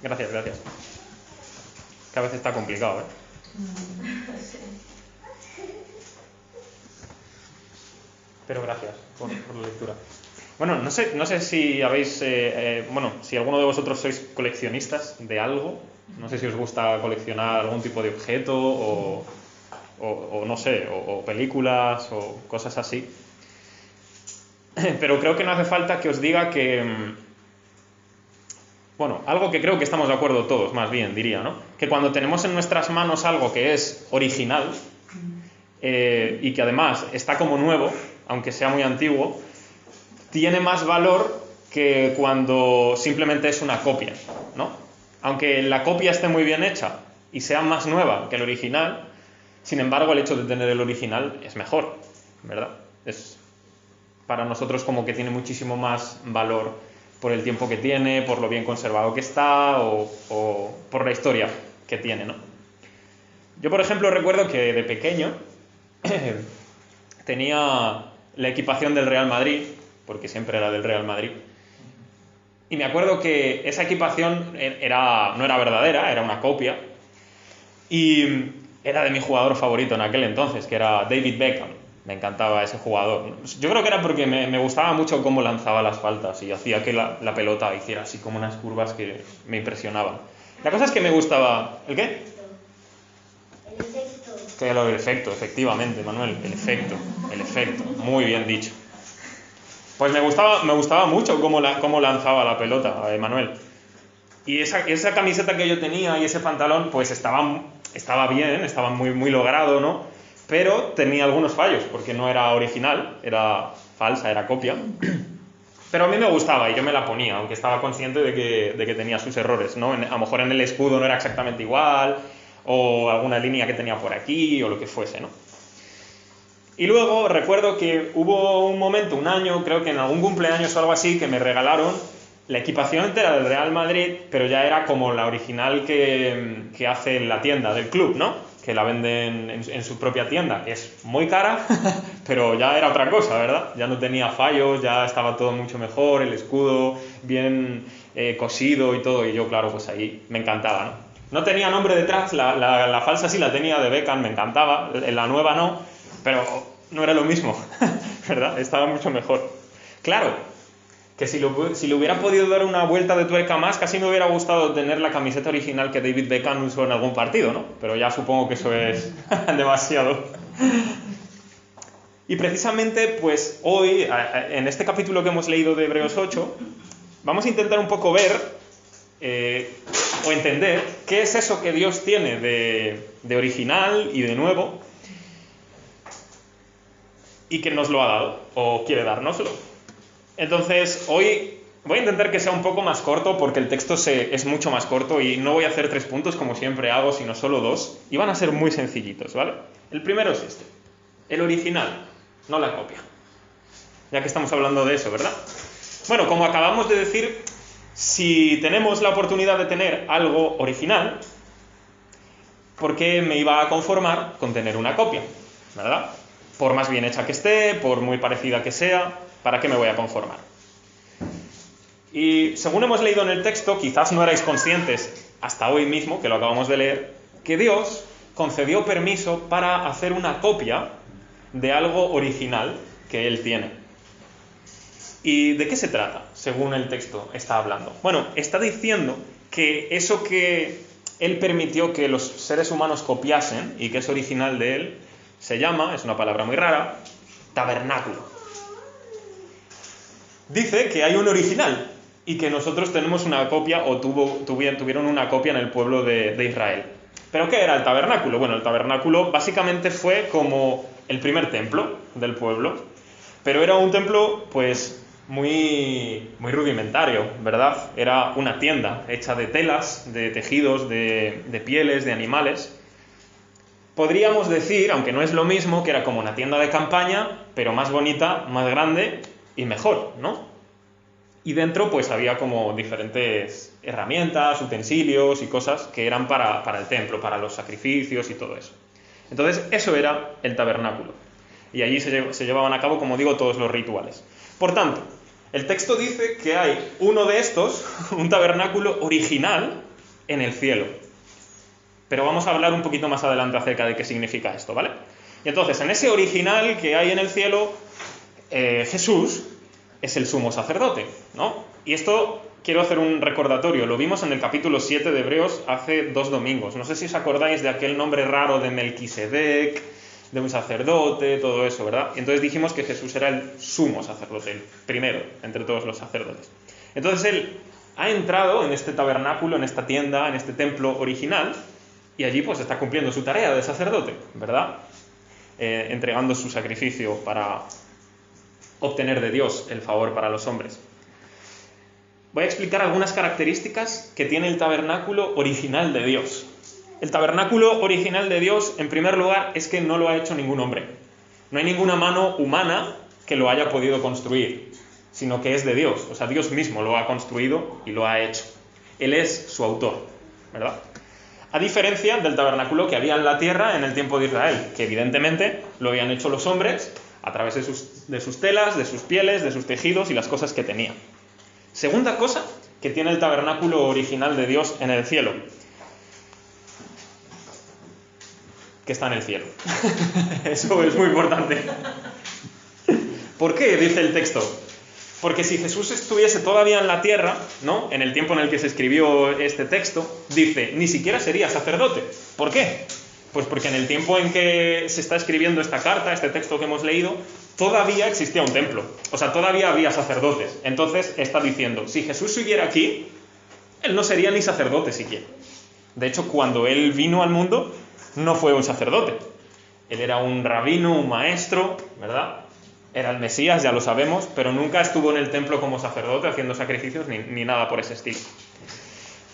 Gracias. Que a veces está complicado, ¿eh? Pero gracias por la lectura. Bueno, no sé si habéis... si alguno de vosotros sois coleccionistas de algo. No sé si os gusta coleccionar algún tipo de objeto o no sé, o películas o cosas así. Pero creo que no hace falta que os diga que... algo que creo que estamos de acuerdo todos, más bien, diría, ¿no? Que cuando tenemos en nuestras manos algo que es original y que además está como nuevo, aunque sea muy antiguo, tiene más valor que cuando simplemente es una copia, ¿no? Aunque la copia esté muy bien hecha y sea más nueva que el original, sin embargo, el hecho de tener el original es mejor, ¿verdad? Es para nosotros como que tiene muchísimo más valor por el tiempo que tiene, por lo bien conservado que está o por la historia que tiene, ¿no? Yo, por ejemplo, recuerdo que de pequeño tenía la equipación del Real Madrid, porque siempre era del Real Madrid, y me acuerdo que esa equipación no era verdadera, era una copia, y era de mi jugador favorito en aquel entonces, que era David Beckham. Me encantaba ese jugador. Yo creo que era porque me gustaba mucho cómo lanzaba las faltas y hacía que la pelota hiciera así como unas curvas que me impresionaban. La cosa es que me gustaba... ¿El qué? El efecto. Que el efecto, efectivamente, Manuel. El efecto. Muy bien dicho. Pues me gustaba mucho cómo lanzaba la pelota, Manuel. Y esa camiseta que yo tenía y ese pantalón, pues estaba bien, estaba muy, muy logrado, ¿no? Pero tenía algunos fallos, porque no era original, era falsa, era copia. Pero a mí me gustaba y yo me la ponía, aunque estaba consciente de que tenía sus errores, ¿no? A lo mejor en el escudo no era exactamente igual, o alguna línea que tenía por aquí, o lo que fuese, ¿no? Y luego recuerdo que hubo un momento, un año, creo que en algún cumpleaños o algo así, que me regalaron la equipación entera del Real Madrid, pero ya era como la original que hace en la tienda del club, ¿no? Que la venden en su propia tienda, que es muy cara, pero ya era otra cosa, ¿verdad? Ya no tenía fallos, ya estaba todo mucho mejor, el escudo bien cosido y todo, y yo, claro, pues ahí me encantaba, ¿no? No tenía nombre detrás, la falsa sí la tenía de Beckham, me encantaba, la nueva no, pero no era lo mismo, ¿verdad? Estaba mucho mejor. Claro, que si le hubiera podido dar una vuelta de tuerca más, casi me hubiera gustado tener la camiseta original que David Beckham usó en algún partido, ¿no? Pero ya supongo que eso es demasiado. Y precisamente, pues hoy, en este capítulo que hemos leído de Hebreos 8, vamos a intentar un poco ver o entender qué es eso que Dios tiene de original y de nuevo y que nos lo ha dado o quiere dárnoslo. Entonces, hoy voy a intentar que sea un poco más corto porque el texto es mucho más corto y no voy a hacer 3 puntos como siempre hago, sino solo 2, y van a ser muy sencillitos, ¿vale? El primero es este, el original, no la copia. Ya que estamos hablando de eso, ¿verdad? Bueno, como acabamos de decir, si tenemos la oportunidad de tener algo original, ¿por qué me iba a conformar con tener una copia? ¿Verdad? Por más bien hecha que esté, por muy parecida que sea, ¿para qué me voy a conformar? Y según hemos leído en el texto, quizás no erais conscientes hasta hoy mismo, que lo acabamos de leer, que Dios concedió permiso para hacer una copia de algo original que Él tiene. ¿Y de qué se trata, según el texto está hablando? Bueno, está diciendo que eso que Él permitió que los seres humanos copiasen y que es original de Él, se llama, es una palabra muy rara, tabernáculo. Dice que hay un original y que nosotros tenemos una copia o tuvieron una copia en el pueblo de Israel. ¿Pero qué era el tabernáculo? Bueno, el tabernáculo básicamente fue como el primer templo del pueblo, pero era un templo pues muy, muy rudimentario, ¿verdad? Era una tienda hecha de telas, de tejidos, de pieles, de animales. Podríamos decir, aunque no es lo mismo, que era como una tienda de campaña, pero más bonita, más grande y mejor, ¿no? Y dentro pues había como diferentes herramientas, utensilios y cosas que eran para el templo, para los sacrificios y todo eso. Entonces eso era el tabernáculo. Y allí se llevaban a cabo, como digo, todos los rituales. Por tanto, el texto dice que hay uno de estos, un tabernáculo original, en el cielo. Pero vamos a hablar un poquito más adelante acerca de qué significa esto, ¿vale? Y entonces, en ese original que hay en el cielo, Jesús es el sumo sacerdote, ¿no? Y esto quiero hacer un recordatorio. Lo vimos en el capítulo 7 de Hebreos hace 2 domingos. No sé si os acordáis de aquel nombre raro de Melquisedec, de un sacerdote, todo eso, ¿verdad? Y entonces dijimos que Jesús era el sumo sacerdote, el primero entre todos los sacerdotes. Entonces él ha entrado en este tabernáculo, en esta tienda, en este templo original, y allí pues está cumpliendo su tarea de sacerdote, ¿verdad? Entregando su sacrificio para obtener de Dios el favor para los hombres. Voy a explicar algunas características que tiene el tabernáculo original de Dios. El tabernáculo original de Dios, en primer lugar, es que no lo ha hecho ningún hombre. No hay ninguna mano humana que lo haya podido construir, sino que es de Dios. O sea, Dios mismo lo ha construido y lo ha hecho. Él es su autor, ¿verdad? A diferencia del tabernáculo que había en la tierra en el tiempo de Israel, que evidentemente lo habían hecho los hombres a través de sus telas, de sus pieles, de sus tejidos y las cosas que tenían. Segunda cosa que tiene el tabernáculo original de Dios en el cielo, que está en el cielo. Eso es muy importante. ¿Por qué? Dice el texto. Porque si Jesús estuviese todavía en la tierra, ¿no? En el tiempo en el que se escribió este texto, dice, ni siquiera sería sacerdote. ¿Por qué? Pues porque en el tiempo en que se está escribiendo esta carta, este texto que hemos leído, todavía existía un templo. O sea, todavía había sacerdotes. Entonces está diciendo, si Jesús siguiera aquí, él no sería ni sacerdote siquiera. De hecho, cuando él vino al mundo, no fue un sacerdote. Él era un rabino, un maestro, ¿verdad? Era el Mesías, ya lo sabemos, pero nunca estuvo en el templo como sacerdote haciendo sacrificios ni nada por ese estilo.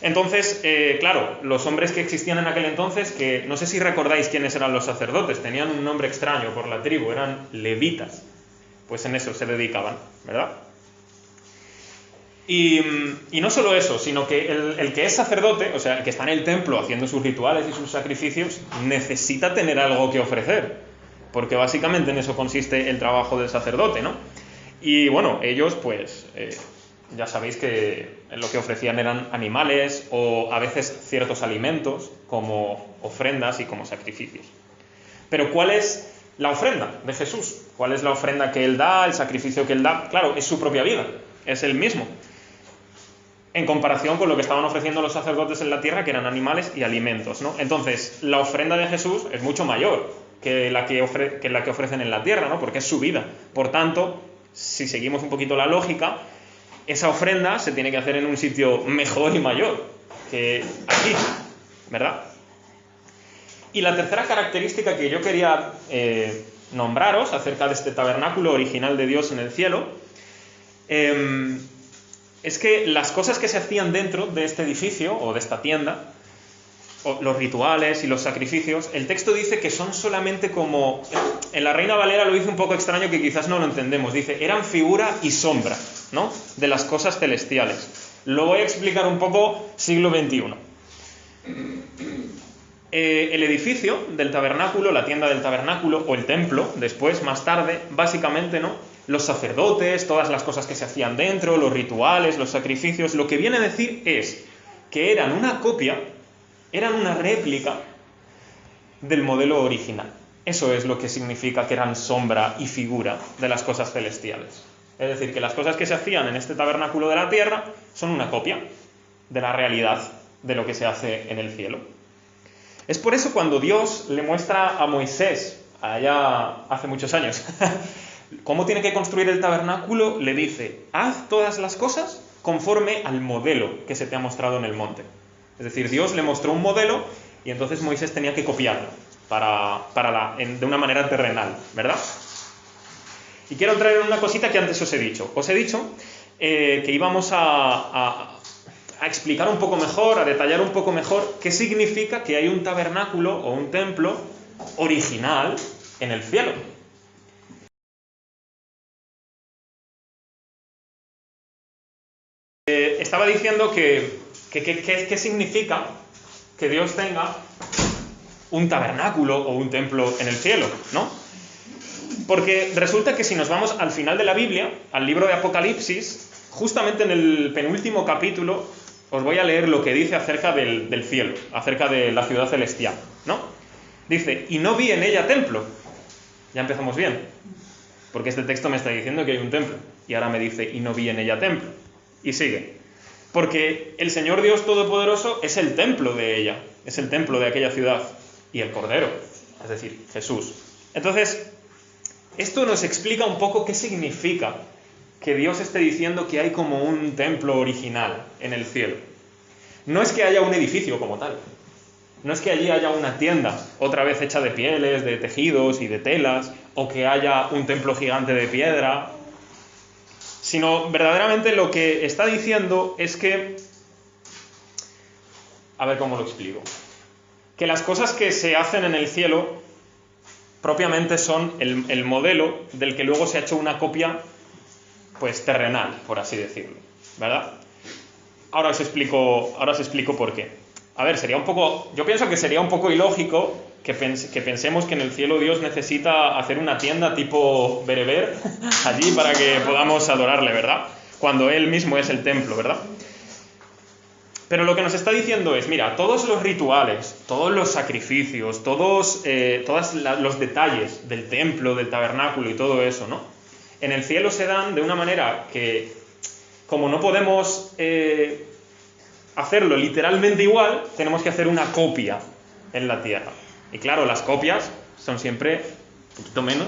Entonces, claro, los hombres que existían en aquel entonces, que no sé si recordáis quiénes eran los sacerdotes, tenían un nombre extraño por la tribu, eran levitas, pues en eso se dedicaban, ¿verdad? Y no solo eso, sino que el que es sacerdote, o sea, el que está en el templo haciendo sus rituales y sus sacrificios, necesita tener algo que ofrecer, porque básicamente en eso consiste el trabajo del sacerdote, ¿no? Y bueno, ellos pues ya sabéis que lo que ofrecían eran animales o a veces ciertos alimentos como ofrendas y como sacrificios. Pero ¿cuál es la ofrenda de Jesús? ¿Cuál es la ofrenda que él da, el sacrificio que él da? Claro, es su propia vida, es él mismo, en comparación con lo que estaban ofreciendo los sacerdotes en la tierra, que eran animales y alimentos, ¿no? Entonces, la ofrenda de Jesús es mucho mayor que la que ofrecen en la tierra, ¿no? Porque es su vida. Por tanto, si seguimos un poquito la lógica, esa ofrenda se tiene que hacer en un sitio mejor y mayor que aquí, ¿verdad? Y la tercera característica que yo quería nombraros acerca de este tabernáculo original de Dios en el cielo, es que las cosas que se hacían dentro de este edificio o de esta tienda, o los rituales y los sacrificios, el texto dice que son solamente como... En la Reina Valera lo dice un poco extraño que quizás no lo entendemos. Dice, eran figura y sombra, ¿no? De las cosas celestiales. Lo voy a explicar un poco siglo XXI. El edificio del tabernáculo, la tienda del tabernáculo o el templo, después, más tarde, básicamente, ¿no? Los sacerdotes, todas las cosas que se hacían dentro, los rituales, los sacrificios, lo que viene a decir es que eran una copia, eran una réplica del modelo original. Eso es lo que significa que eran sombra y figura de las cosas celestiales. Es decir, que las cosas que se hacían en este tabernáculo de la tierra son una copia de la realidad de lo que se hace en el cielo. Es por eso cuando Dios le muestra a Moisés, allá hace muchos años, cómo tiene que construir el tabernáculo, le dice, haz todas las cosas conforme al modelo que se te ha mostrado en el monte. Es decir, Dios le mostró un modelo y entonces Moisés tenía que copiarlo de una manera terrenal, ¿verdad? Y quiero traer una cosita que antes os he dicho. Os he dicho que íbamos a explicar un poco mejor, a detallar un poco mejor qué significa que hay un tabernáculo o un templo original en el cielo. Estaba diciendo qué significa que Dios tenga un tabernáculo o un templo en el cielo, ¿no? Porque resulta que si nos vamos al final de la Biblia, al libro de Apocalipsis, justamente en el penúltimo capítulo, os voy a leer lo que dice acerca del cielo, acerca de la ciudad celestial, ¿no? Dice, y no vi en ella templo. Ya empezamos bien, porque este texto me está diciendo que hay un templo, y ahora me dice, y no vi en ella templo. Y sigue, porque el Señor Dios Todopoderoso es el templo de ella, es el templo de aquella ciudad, y el Cordero, es decir, Jesús. Entonces, esto nos explica un poco qué significa que Dios esté diciendo que hay como un templo original en el cielo. No es que haya un edificio como tal, no es que allí haya una tienda, otra vez hecha de pieles, de tejidos y de telas, o que haya un templo gigante de piedra, sino verdaderamente lo que está diciendo es que, a ver cómo lo explico, que las cosas que se hacen en el cielo propiamente son el modelo del que luego se ha hecho una copia, pues terrenal, por así decirlo, ¿verdad? Ahora os explico por qué. A ver, yo pienso que sería un poco ilógico que pensemos que en el cielo Dios necesita hacer una tienda tipo bereber allí para que podamos adorarle, ¿verdad? Cuando Él mismo es el templo, ¿verdad? Pero lo que nos está diciendo es, mira, todos los rituales, todos los sacrificios, todos los detalles del templo, del tabernáculo y todo eso, ¿no? En el cielo se dan de una manera que, como no podemos hacerlo literalmente igual, tenemos que hacer una copia en la tierra. Y claro, las copias son siempre un poquito menos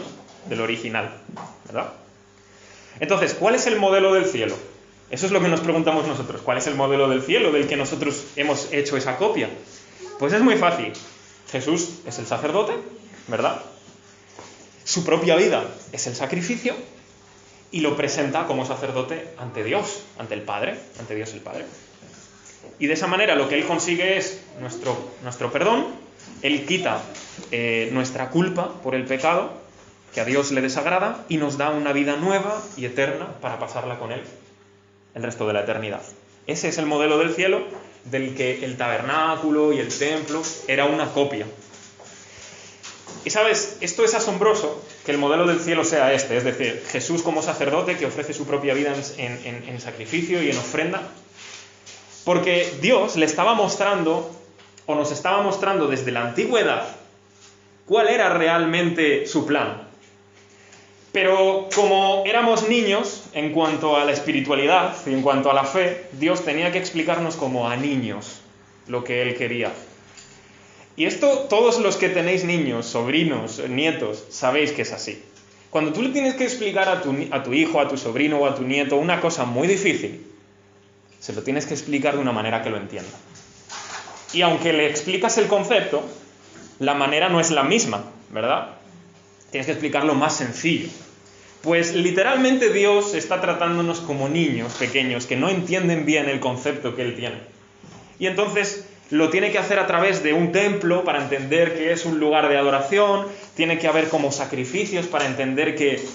del original, ¿verdad? Entonces, ¿cuál es el modelo del cielo? Eso es lo que nos preguntamos nosotros. ¿Cuál es el modelo del cielo del que nosotros hemos hecho esa copia? Pues es muy fácil. Jesús es el sacerdote, ¿verdad? Su propia vida es el sacrificio y lo presenta como sacerdote ante Dios, ante el Padre, ante Dios el Padre. Y de esa manera lo que Él consigue es nuestro perdón. Él quita nuestra culpa por el pecado, que a Dios le desagrada, y nos da una vida nueva y eterna para pasarla con Él el resto de la eternidad. Ese es el modelo del cielo, del que el tabernáculo y el templo era una copia. Y sabes, esto es asombroso, que el modelo del cielo sea este, es decir, Jesús como sacerdote que ofrece su propia vida en sacrificio y en ofrenda, porque Dios le estaba mostrando, o nos estaba mostrando desde la antigüedad, cuál era realmente su plan. Pero como éramos niños, en cuanto a la espiritualidad y en cuanto a la fe, Dios tenía que explicarnos como a niños lo que Él quería. Y esto, todos los que tenéis niños, sobrinos, nietos, sabéis que es así. Cuando tú le tienes que explicar a tu hijo, a tu sobrino o a tu nieto una cosa muy difícil, se lo tienes que explicar de una manera que lo entienda. Y aunque le explicas el concepto, la manera no es la misma, ¿verdad? Tienes que explicarlo más sencillo. Pues literalmente Dios está tratándonos como niños pequeños que no entienden bien el concepto que Él tiene. Y entonces lo tiene que hacer a través de un templo para entender que es un lugar de adoración, tiene que haber como sacrificios para entender que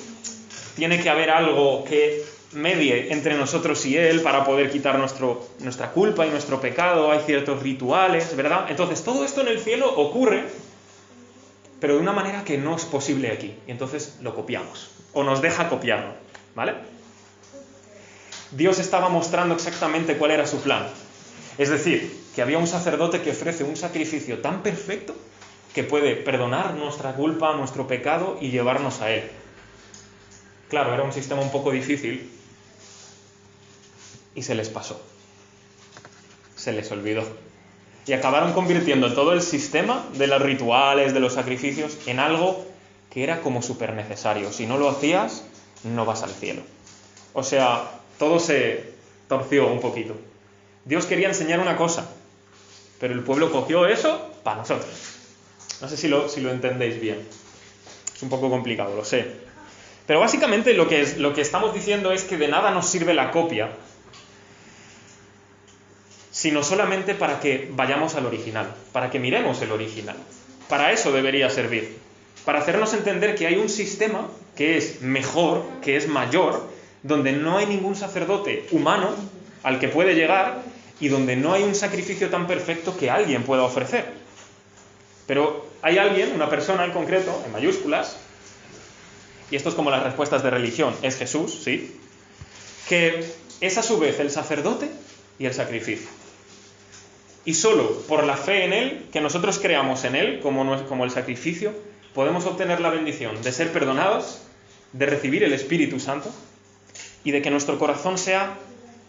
tiene que haber algo que medie entre nosotros y Él para poder quitar nuestra culpa y nuestro pecado, hay ciertos rituales, ¿verdad? Entonces todo esto en el cielo ocurre, pero de una manera que no es posible aquí. Y entonces lo copiamos, o nos deja copiarlo, ¿vale? Dios estaba mostrando exactamente cuál era su plan. Es decir, que había un sacerdote que ofrece un sacrificio tan perfecto que puede perdonar nuestra culpa, nuestro pecado y llevarnos a Él. Claro, era un sistema un poco difícil y se les pasó. Se les olvidó. Y acabaron convirtiendo todo el sistema de los rituales, de los sacrificios, en algo que era como súper necesario. Si no lo hacías, no vas al cielo. O sea, todo se torció un poquito. Dios quería enseñar una cosa, pero el pueblo cogió eso para nosotros. No sé si lo entendéis bien. Es un poco complicado, lo sé. Pero básicamente lo que estamos diciendo es que de nada nos sirve la copia, sino solamente para que vayamos al original, para que miremos el original. Para eso debería servir, para hacernos entender que hay un sistema que es mejor, que es mayor, donde no hay ningún sacerdote humano al que puede llegar y donde no hay un sacrificio tan perfecto que alguien pueda ofrecer. Pero hay alguien, una persona en concreto, en mayúsculas, y esto es como las respuestas de religión, es Jesús, ¿sí? Que es a su vez el sacerdote y el sacrificio. Y solo por la fe en Él, que nosotros creamos en Él como el sacrificio, podemos obtener la bendición de ser perdonados, de recibir el Espíritu Santo y de que nuestro corazón sea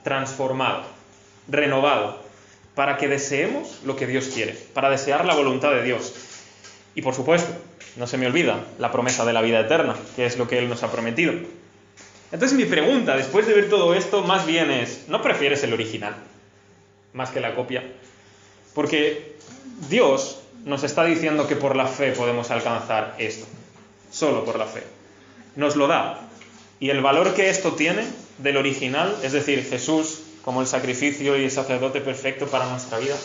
transformado, renovado, para que deseemos lo que Dios quiere, para desear la voluntad de Dios. Y por supuesto, no se me olvida la promesa de la vida eterna, que es lo que Él nos ha prometido. Entonces mi pregunta, después de ver todo esto, más bien es, ¿no prefieres el original más que la copia? Porque Dios nos está diciendo que por la fe podemos alcanzar esto, solo por la fe. Nos lo da. Y el valor que esto tiene del original, es decir, Jesús como el sacrificio y el sacerdote perfecto para nuestra vida,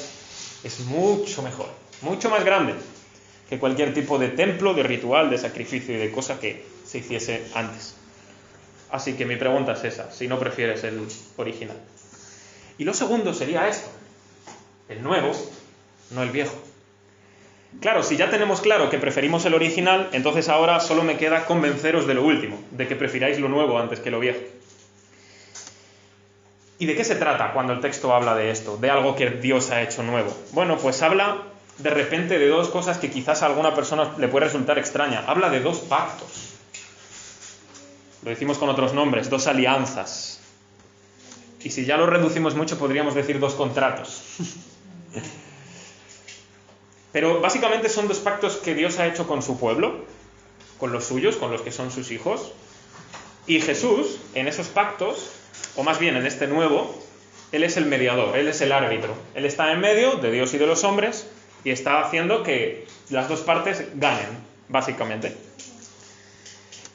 es mucho mejor, mucho más grande que cualquier tipo de templo, de ritual, de sacrificio y de cosa que se hiciese antes. Así que mi pregunta es esa, si no prefieres el original. Y lo segundo sería esto, el nuevo, no el viejo. Claro, si ya tenemos claro que preferimos el original, entonces ahora solo me queda convenceros de lo último, de que prefiráis lo nuevo antes que lo viejo. ¿Y de qué se trata cuando el texto habla de esto, de algo que Dios ha hecho nuevo? Bueno, pues habla de repente de dos cosas que quizás a alguna persona le puede resultar extraña. Habla de dos pactos. Lo decimos con otros nombres, dos alianzas. Y si ya lo reducimos mucho, podríamos decir dos contratos. Pero básicamente son dos pactos que Dios ha hecho con su pueblo, con los suyos, con los que son sus hijos. Y Jesús, en esos pactos, o más bien en este nuevo, Él es el mediador, Él es el árbitro. Él está en medio de Dios y de los hombres y está haciendo que las dos partes ganen, básicamente.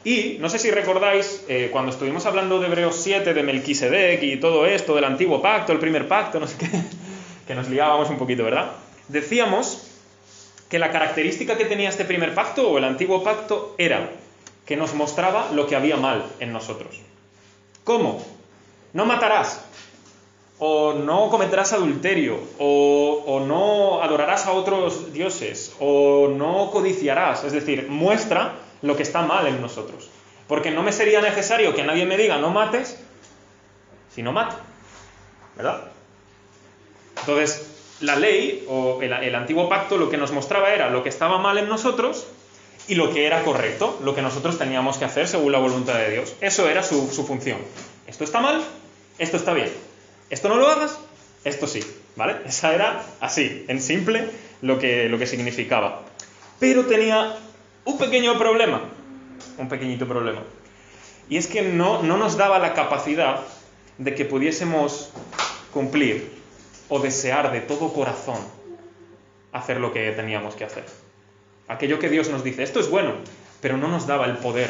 Y no sé si recordáis, cuando estuvimos hablando de Hebreos 7, de Melquisedec y todo esto, del antiguo pacto, el primer pacto, no sé qué, que nos liábamos un poquito, ¿verdad? Decíamos que la característica que tenía este primer pacto, o el antiguo pacto, era que nos mostraba lo que había mal en nosotros. ¿Cómo? No matarás, o no cometerás adulterio, o no adorarás a otros dioses, o no codiciarás. Es decir, muestra lo que está mal en nosotros. Porque no me sería necesario que nadie me diga no mates, si no mato, ¿verdad? Entonces, la ley o el antiguo pacto lo que nos mostraba era lo que estaba mal en nosotros y lo que era correcto, lo que nosotros teníamos que hacer según la voluntad de Dios. Eso era su función. Esto está mal, esto está bien. Esto no lo hagas, esto sí, ¿vale? Esa era así, en simple, lo que significaba. Pero tenía un pequeñito problema. Y es que no nos daba la capacidad de que pudiésemos cumplir o desear de todo corazón hacer lo que teníamos que hacer. Aquello que Dios nos dice, esto es bueno, pero no nos daba el poder,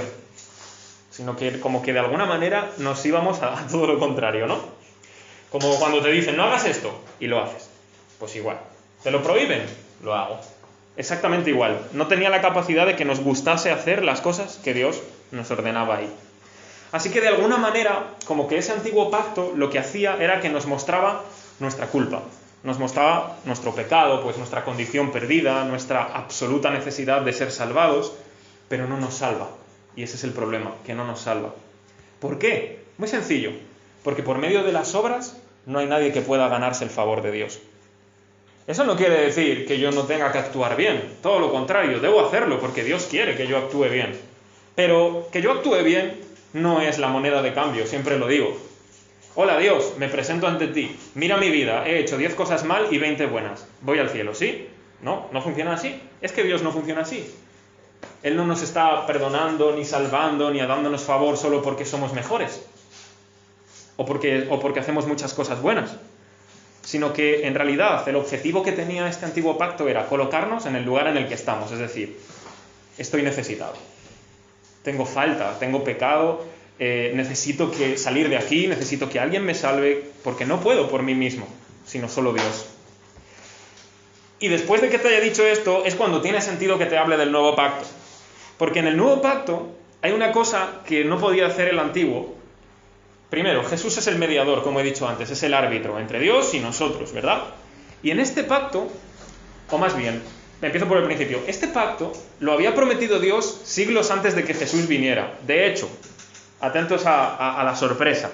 sino que como que de alguna manera nos íbamos a todo lo contrario, ¿no? Como cuando te dicen, no hagas esto, y lo haces. Pues igual. ¿Te lo prohíben? Lo hago. Exactamente igual. No tenía la capacidad de que nos gustase hacer las cosas que Dios nos ordenaba ahí. Así que de alguna manera, como que ese antiguo pacto lo que hacía era que nos mostraba nuestra culpa. Nos mostraba nuestro pecado, pues nuestra condición perdida, nuestra absoluta necesidad de ser salvados, pero no nos salva. Y ese es el problema, que no nos salva. ¿Por qué? Muy sencillo. Porque por medio de las obras no hay nadie que pueda ganarse el favor de Dios. Eso no quiere decir que yo no tenga que actuar bien. Todo lo contrario, debo hacerlo porque Dios quiere que yo actúe bien. Pero que yo actúe bien no es la moneda de cambio, siempre lo digo. Hola Dios, me presento ante ti. Mira mi vida, he hecho 10 cosas mal y 20 buenas. ¿Voy al cielo? ¿Sí? No funciona así. Es que Dios no funciona así. Él no nos está perdonando, ni salvando, ni dándonos favor solo porque somos mejores. O porque hacemos muchas cosas buenas. Sino que en realidad el objetivo que tenía este antiguo pacto era colocarnos en el lugar en el que estamos. Es decir, estoy necesitado. Tengo falta, tengo pecado, necesito salir de aquí, necesito que alguien me salve, porque no puedo por mí mismo, sino solo Dios. Y después de que te haya dicho esto, es cuando tiene sentido que te hable del nuevo pacto. Porque en el nuevo pacto hay una cosa que no podía hacer el antiguo. Primero, Jesús es el mediador, como he dicho antes, es el árbitro entre Dios y nosotros, ¿verdad? Y en este pacto, o más bien, empiezo por el principio, este pacto lo había prometido Dios siglos antes de que Jesús viniera. De hecho, atentos a la sorpresa.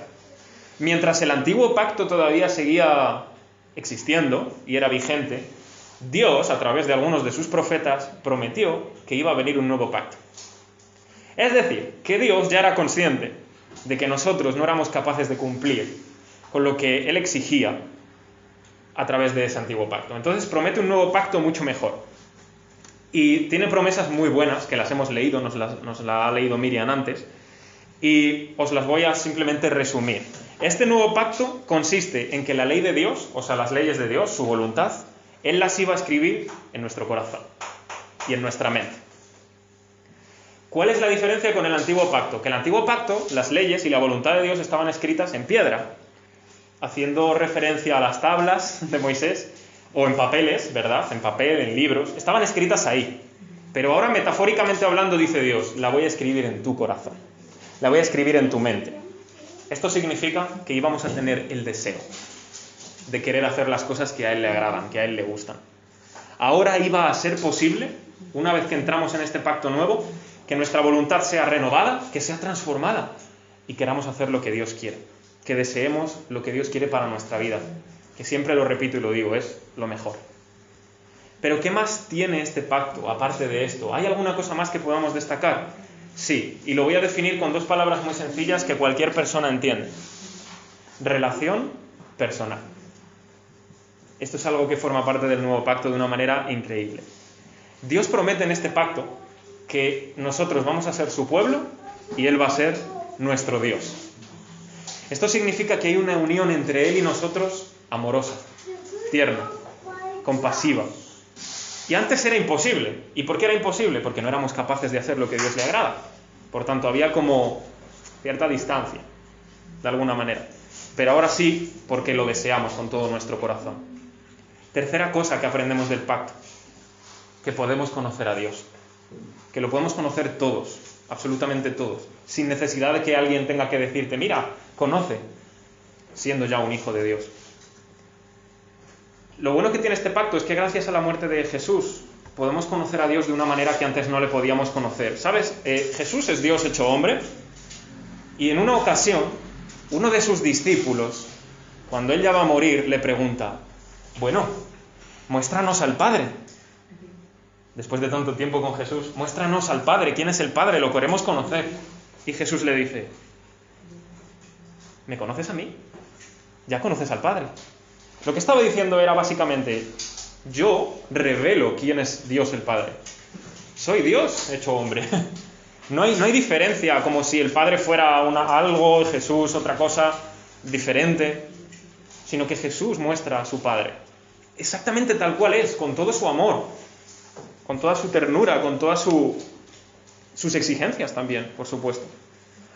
Mientras el antiguo pacto todavía seguía existiendo y era vigente, Dios, a través de algunos de sus profetas, prometió que iba a venir un nuevo pacto. Es decir, que Dios ya era consciente de que nosotros no éramos capaces de cumplir con lo que Él exigía a través de ese antiguo pacto. Entonces promete un nuevo pacto mucho mejor. Y tiene promesas muy buenas, que las hemos leído, nos la ha leído Miriam antes, y os las voy a simplemente resumir. Este nuevo pacto consiste en que la ley de Dios, o sea, las leyes de Dios, su voluntad, Él las iba a escribir en nuestro corazón y en nuestra mente. ¿Cuál es la diferencia con el antiguo pacto? Que el antiguo pacto, las leyes y la voluntad de Dios estaban escritas en piedra, haciendo referencia a las tablas de Moisés, o en papeles, ¿verdad? En papel, en libros, estaban escritas ahí. Pero ahora, metafóricamente hablando, dice Dios, la voy a escribir en tu corazón, la voy a escribir en tu mente. Esto significa que íbamos a tener el deseo de querer hacer las cosas que a Él le agradan, que a Él le gustan. Ahora iba a ser posible, una vez que entramos en este pacto nuevo, que nuestra voluntad sea renovada, que sea transformada y queramos hacer lo que Dios quiere, que deseemos lo que Dios quiere para nuestra vida, que siempre lo repito y lo digo, es lo mejor. Pero ¿qué más tiene este pacto aparte de esto? ¿Hay alguna cosa más que podamos destacar? Sí, y lo voy a definir con dos palabras muy sencillas que cualquier persona entiende. Relación personal. Esto es algo que forma parte del nuevo pacto de una manera increíble. Dios promete en este pacto que nosotros vamos a ser su pueblo y Él va a ser nuestro Dios. Esto significa que hay una unión entre Él y nosotros amorosa, tierna, compasiva. Y antes era imposible. ¿Y por qué era imposible? Porque no éramos capaces de hacer lo que a Dios le agrada. Por tanto, había como cierta distancia, de alguna manera. Pero ahora sí, porque lo deseamos con todo nuestro corazón. Tercera cosa que aprendemos del pacto, que podemos conocer a Dios. Que lo podemos conocer todos, absolutamente todos, sin necesidad de que alguien tenga que decirte, mira, conoce, siendo ya un hijo de Dios. Lo bueno que tiene este pacto es que gracias a la muerte de Jesús podemos conocer a Dios de una manera que antes no le podíamos conocer. ¿Sabes? Jesús es Dios hecho hombre y en una ocasión uno de sus discípulos, cuando él ya va a morir, le pregunta, bueno, muéstranos al Padre. Después de tanto tiempo con Jesús, muéstranos al Padre. ¿Quién es el Padre? Lo queremos conocer. Y Jesús le dice, ¿me conoces a mí? Ya conoces al Padre. Lo que estaba diciendo era básicamente, yo revelo quién es Dios el Padre. Soy Dios hecho hombre. No hay diferencia, como si el Padre fuera algo, Jesús otra cosa diferente, sino que Jesús muestra a su Padre. Exactamente tal cual es, con todo su amor, con toda su ternura, con todas sus exigencias también, por supuesto.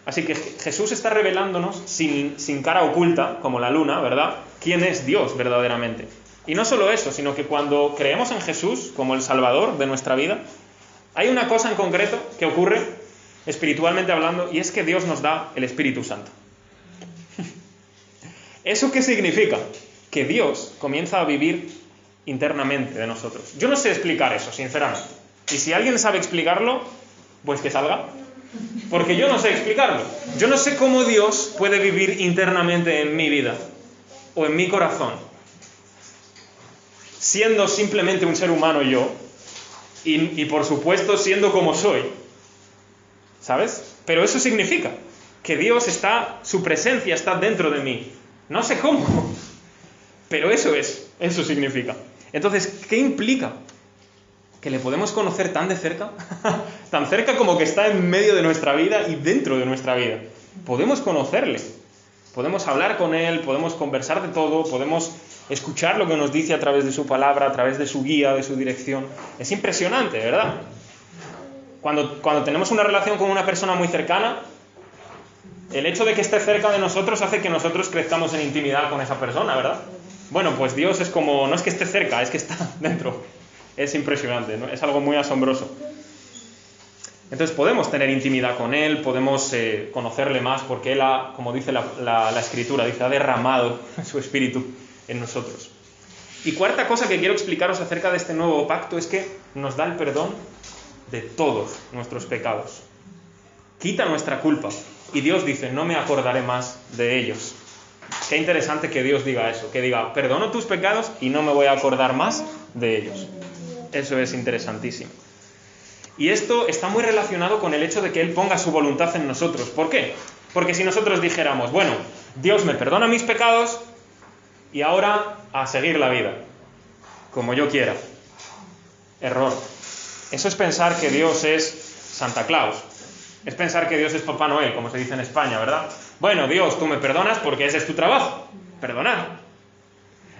Así que Jesús está revelándonos sin cara oculta, como la luna, ¿verdad?, quién es Dios verdaderamente. Y no solo eso, sino que cuando creemos en Jesús como el Salvador de nuestra vida, hay una cosa en concreto que ocurre espiritualmente hablando, y es que Dios nos da el Espíritu Santo. ¿Eso qué significa? Que Dios comienza a vivir internamente de nosotros. Yo no sé explicar eso, sinceramente. Y si alguien sabe explicarlo, pues que salga. Porque yo no sé explicarlo. Yo no sé cómo Dios puede vivir internamente en mi vida o en mi corazón, siendo simplemente un ser humano yo, y por supuesto siendo como soy. ¿Sabes? Pero eso significa que Dios su presencia está dentro de mí. No sé cómo, pero eso significa. Entonces, ¿qué implica? Que le podemos conocer tan de cerca, tan cerca como que está en medio de nuestra vida y dentro de nuestra vida. Podemos conocerle, podemos hablar con él, podemos conversar de todo, podemos escuchar lo que nos dice a través de su palabra, a través de su guía, de su dirección. Es impresionante, ¿verdad? Cuando tenemos una relación con una persona muy cercana, el hecho de que esté cerca de nosotros hace que nosotros crezcamos en intimidad con esa persona, ¿verdad? Bueno, pues Dios es como, no es que esté cerca, es que está dentro. Es impresionante, ¿no? Es algo muy asombroso. Entonces podemos tener intimidad con Él, podemos conocerle más, porque Él como dice la Escritura, dice, ha derramado su Espíritu en nosotros. Y cuarta cosa que quiero explicaros acerca de este nuevo pacto es que nos da el perdón de todos nuestros pecados. Quita nuestra culpa. Y Dios dice, no me acordaré más de ellos. Qué interesante que Dios diga eso, que diga, perdono tus pecados y no me voy a acordar más de ellos. Eso es interesantísimo. Y esto está muy relacionado con el hecho de que Él ponga su voluntad en nosotros. ¿Por qué? Porque si nosotros dijéramos, bueno, Dios me perdona mis pecados y ahora a seguir la vida, como yo quiera. Error. Eso es pensar que Dios es Santa Claus. Es pensar que Dios es Papá Noel, como se dice en España, ¿verdad? Bueno, Dios, tú me perdonas porque ese es tu trabajo, perdonar.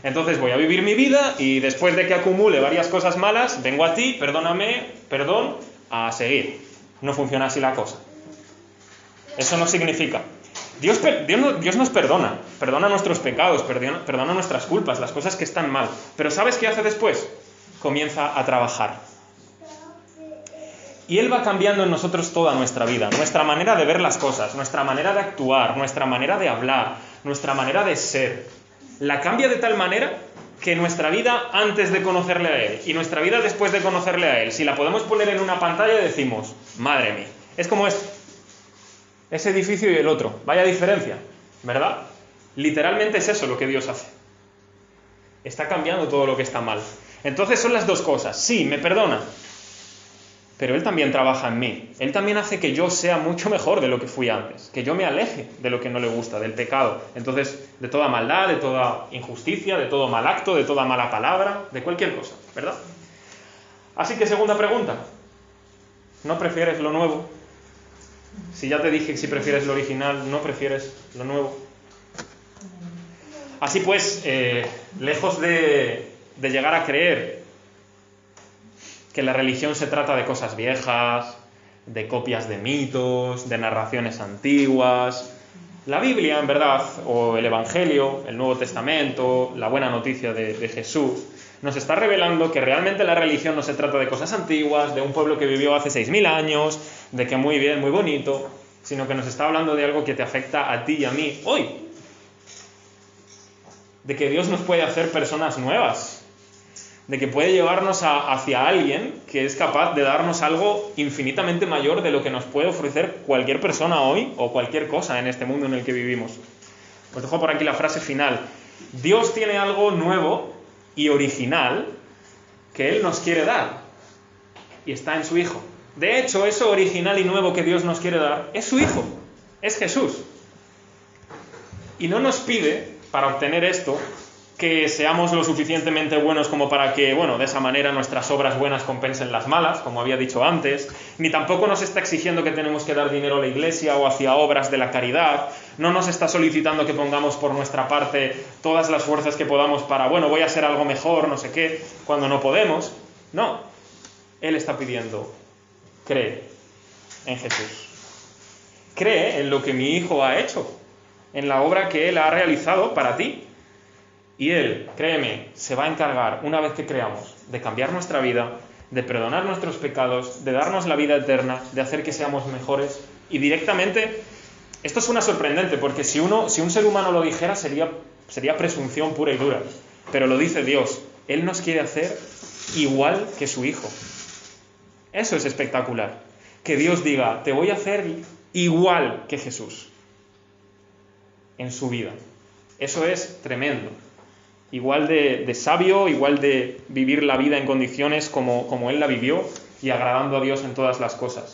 Entonces voy a vivir mi vida y después de que acumule varias cosas malas, vengo a ti, perdóname, perdón, a seguir. No funciona así la cosa. Eso no significa. Dios nos perdona nuestros pecados, perdona nuestras culpas, las cosas que están mal. Pero ¿sabes qué hace después? Comienza a trabajar. Y Él va cambiando en nosotros toda nuestra vida, nuestra manera de ver las cosas, nuestra manera de actuar, nuestra manera de hablar, nuestra manera de ser. La cambia de tal manera que nuestra vida antes de conocerle a Él y nuestra vida después de conocerle a Él, si la podemos poner en una pantalla, decimos, madre mía, es como ese edificio y el otro, vaya diferencia, ¿verdad? Literalmente es eso lo que Dios hace. Está cambiando todo lo que está mal. Entonces son las dos cosas. Sí, me perdona, pero Él también trabaja en mí. Él también hace que yo sea mucho mejor de lo que fui antes, que yo me aleje de lo que no le gusta, del pecado. Entonces, de toda maldad, de toda injusticia, de todo mal acto, de toda mala palabra, de cualquier cosa, ¿verdad? Así que segunda pregunta. ¿No prefieres lo nuevo? Si ya te dije que si prefieres lo original, ¿no prefieres lo nuevo? Así pues, lejos de llegar a creer que la religión se trata de cosas viejas, de copias de mitos, de narraciones antiguas, la Biblia, en verdad, o el Evangelio, el Nuevo Testamento, la buena noticia de Jesús, nos está revelando que realmente la religión no se trata de cosas antiguas, de un pueblo que vivió hace 6.000 años, de que muy bien, muy bonito, sino que nos está hablando de algo que te afecta a ti y a mí hoy. De que Dios nos puede hacer personas nuevas, de que puede llevarnos hacia alguien que es capaz de darnos algo infinitamente mayor de lo que nos puede ofrecer cualquier persona hoy o cualquier cosa en este mundo en el que vivimos. Os dejo por aquí la frase final. Dios tiene algo nuevo y original que Él nos quiere dar y está en su Hijo. De hecho, eso original y nuevo que Dios nos quiere dar es su Hijo, es Jesús. Y no nos pide, para obtener esto, que seamos lo suficientemente buenos como para que, de esa manera nuestras obras buenas compensen las malas, como había dicho antes, ni tampoco nos está exigiendo que tenemos que dar dinero a la iglesia o hacia obras de la caridad, no nos está solicitando que pongamos por nuestra parte todas las fuerzas que podamos para, voy a hacer algo mejor, no sé qué, cuando no podemos. No, Él está pidiendo, cree en Jesús. Cree en lo que mi Hijo ha hecho, en la obra que Él ha realizado para ti. Y Él, créeme, se va a encargar, una vez que creamos, de cambiar nuestra vida, de perdonar nuestros pecados, de darnos la vida eterna, de hacer que seamos mejores. Y directamente, esto suena sorprendente, porque si un ser humano lo dijera, sería presunción pura y dura. Pero lo dice Dios. Él nos quiere hacer igual que su Hijo. Eso es espectacular. Que Dios diga, te voy a hacer igual que Jesús en su vida. Eso es tremendo. Igual de sabio, igual de vivir la vida en condiciones como Él la vivió y agradando a Dios en todas las cosas.